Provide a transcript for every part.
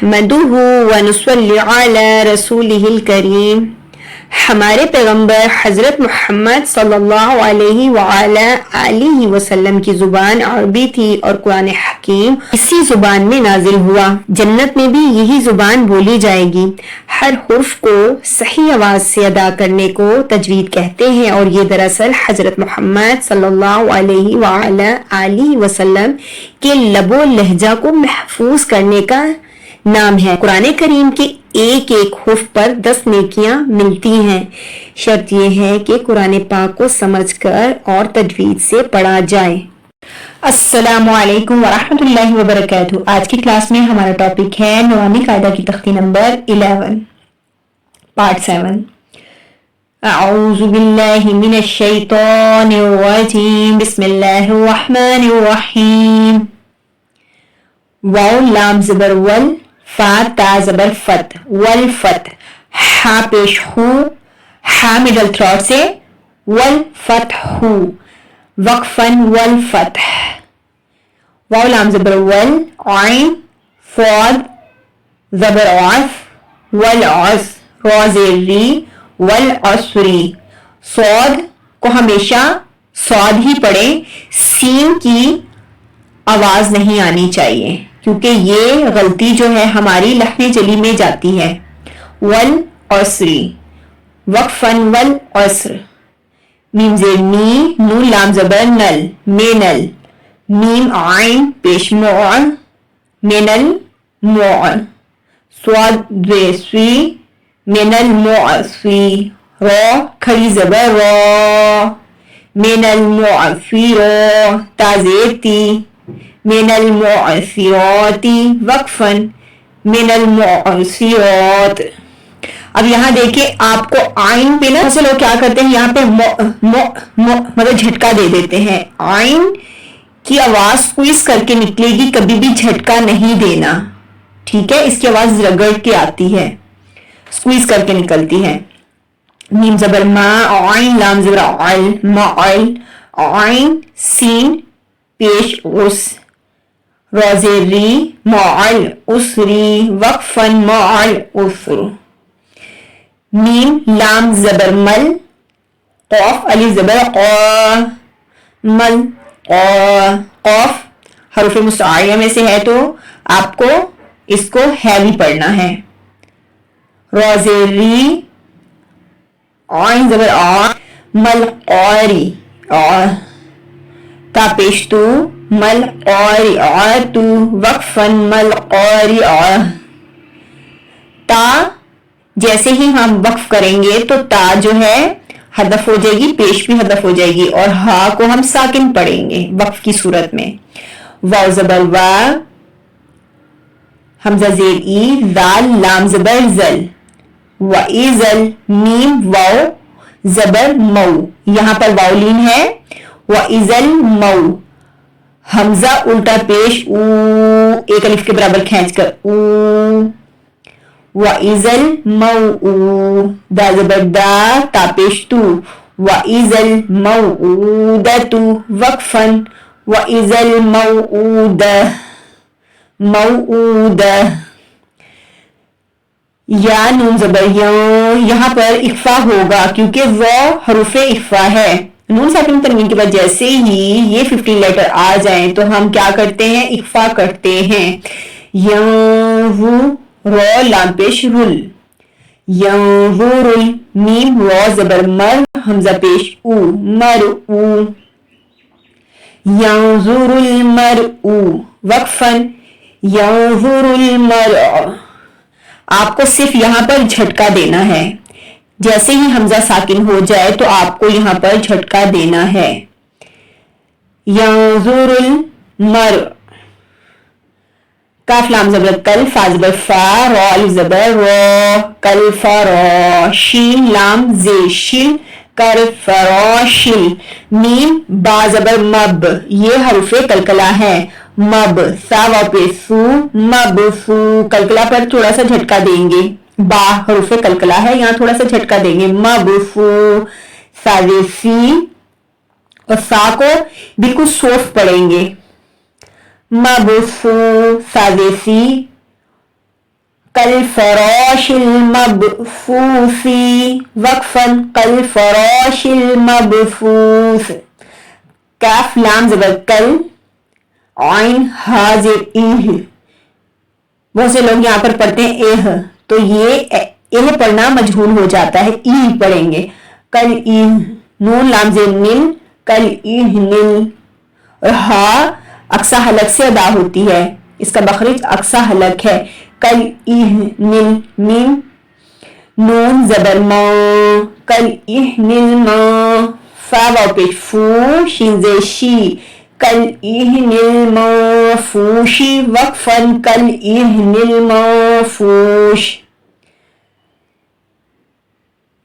نحمدہ ونصلی علی رسولہ الکریم۔ ہمارے پیغمبر حضرت محمد صلی اللہ علیہ وآلہ آلہ وسلم کی زبان عربی تھی اور قرآن حکیم اسی زبان میں نازل ہوا۔ جنت میں بھی یہی زبان بولی جائے گی۔ ہر حرف کو صحیح آواز سے ادا کرنے کو تجوید کہتے ہیں، اور یہ دراصل حضرت محمد صلی اللہ علیہ وآلہ آلہ وسلم کے لب و لہجہ کو محفوظ کرنے کا نام ہے۔ قرآن کریم کے ایک ایک حرف پر 10 نیکیاں ملتی ہیں۔ شرط یہ ہے کہ قرآن پاک کو سمجھ کر اور تجوید سے پڑھا جائے۔ السلام علیکم ورحمۃ اللہ وبرکاتہ۔ آج کی کلاس میں ہمارا ٹاپک ہے نورانی قاعدہ کی تختی نمبر 11 پارٹ 7۔ اعوذ باللہ من الشیطان الرجیم، بسم اللہ الرحمن الرحیم۔ واو لام زبر ول، فا تا زبر فت، والفت، ہا پیش ہو، ہا مڈل تھروٹ سے، والفتح، وقفن والفتح۔ واو لام زبر ول، عین صاد زبر عف، والعص، را زیر ری، والعصری۔ صاد کو ہمیشہ صاد ہی پڑھیں، سین کی آواز نہیں آنی چاہیے، کیونکہ یہ غلطی جو ہے ہماری لحن جلی میں جاتی ہے۔ والعصری، وقفن والعصر۔ میم زیر می، نون لام زبر نل، مینل، میم عین پیش موع، مینل موع۔ صاد زیر سوی، مینل موعفی۔ را کھڑی زبر را، مینل موعفیرا۔ تا زیر تی، من المعصرات، وقفن من المعصرات۔ اب یہاں دیکھیں آپ کو آئین پہ نا لوگ کیا کرتے ہیں، یہاں پہ مطلب جھٹکا دے دیتے ہیں۔ آئین کی آواز سکویز کر کے نکلے گی، کبھی بھی جھٹکا نہیں دینا، ٹھیک ہے؟ اس کی آواز رگڑ کے آتی ہے، سکویز کر کے نکلتی ہے۔ میم زبر ما، عین لام زبر عل، معل، عین سین پیش اس، را زیر ری، معل اسری، وقفن معل اسر۔ میم لام زبر مل، قاف الف زبر قا، مل قا۔ قاف حروف مستعاریہ میں سے ہے تو آپ کو اس کو ہیوی پڑھنا ہے۔ را زیر ری، عین زبر آ، مل قاری، تا پیش تو، مل قارعات، وقفن مل قارعہ۔ تا جیسے ہی ہم وقف کریں گے تو تا جو ہے حذف ہو جائے گی، پیش بھی حذف ہو جائے گی، اور ہا کو ہم ساکن پڑھیں گے وقف کی صورت میں۔ واو زبر وا، حمزہ زیر ای، زال لام زبر زل، وَإِذَل، میم واو زبر مو، یہاں پر واؤلین ہے، وَإِذَل مو۔ حمزہ الٹا پیش او، ایک الف کے برابر کھینچ کر او، وَإِذَل مَوْءُودَةُ، دا زبر دا، تا پیش تو، وَإِذَل مَوْءُودَةُ، وقفن وَإِذَل مَوْءُودَةُ، موعودہ۔ یا نون زبر یوں، یہاں پر اخفا ہوگا کیونکہ وہ حروف اخفا ہے۔ نون ساکن تنوین کے بعد جیسے ہی یہ 15 لیٹر آ جائیں تو ہم کیا کرتے ہیں، اخفا کرتے ہیں۔ را لام پیش رل، ینظر، میم را زبر مر، حمزہ پیش او، مرء، ینظر المرء، وقفن ینظر المرء۔ آپ کو صرف یہاں پر جھٹکا دینا ہے، جیسے ہی حمزہ ساکن ہو جائے تو آپ کو یہاں پر جھٹکا دینا ہے۔ ینظر المرء۔ کاف لام زبر کل، فا زبر فا، را الف زبر را، کل فرا۔ شین لام زیر شل، کر فراشل۔ میم با زبر مب، یہ حروف کلکلا ہے، مب، سا واو پہ سو، مب سو۔ کلکلا پر تھوڑا سا جھٹکا دیں گے، با حروف کلکلا ہے، یہاں تھوڑا سا جھٹکا دیں گے، مب سو۔ سا زیر سی، اور سا کو بالکل سوفٹ پڑھیں گے، مب سو، سا زیر سی، كالفراش المبثوث وقفا كالفراش المبثوث. کاف لام زبر کل، عین ہا زیر ایہ. بہت سے لوگ یہاں پر پڑھتے ہیں ایہ، تو یہ ایہ پڑھنا مجہول ہو جاتا ہے، ای پڑھیں گے. کل ایہ، نون لام زیر نل، کل ایہ نل. اور ہا اقصا حلق سے ادا ہوتی ہے، اس کا مخرج اقصا حلق ہے. کل ایہ نل میم، نون زبر ما، کل ایہ نل ما. فا واو پیش فو، شین زیر شی، کل ایہ نل ما فوشی وقفاً کل ایہ نل ما فوش.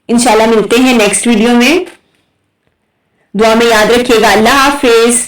انشاءاللہ ملتے ہیں نیکسٹ ویڈیو میں. دعا میں یاد رکھیے گا. اللہ حافظ.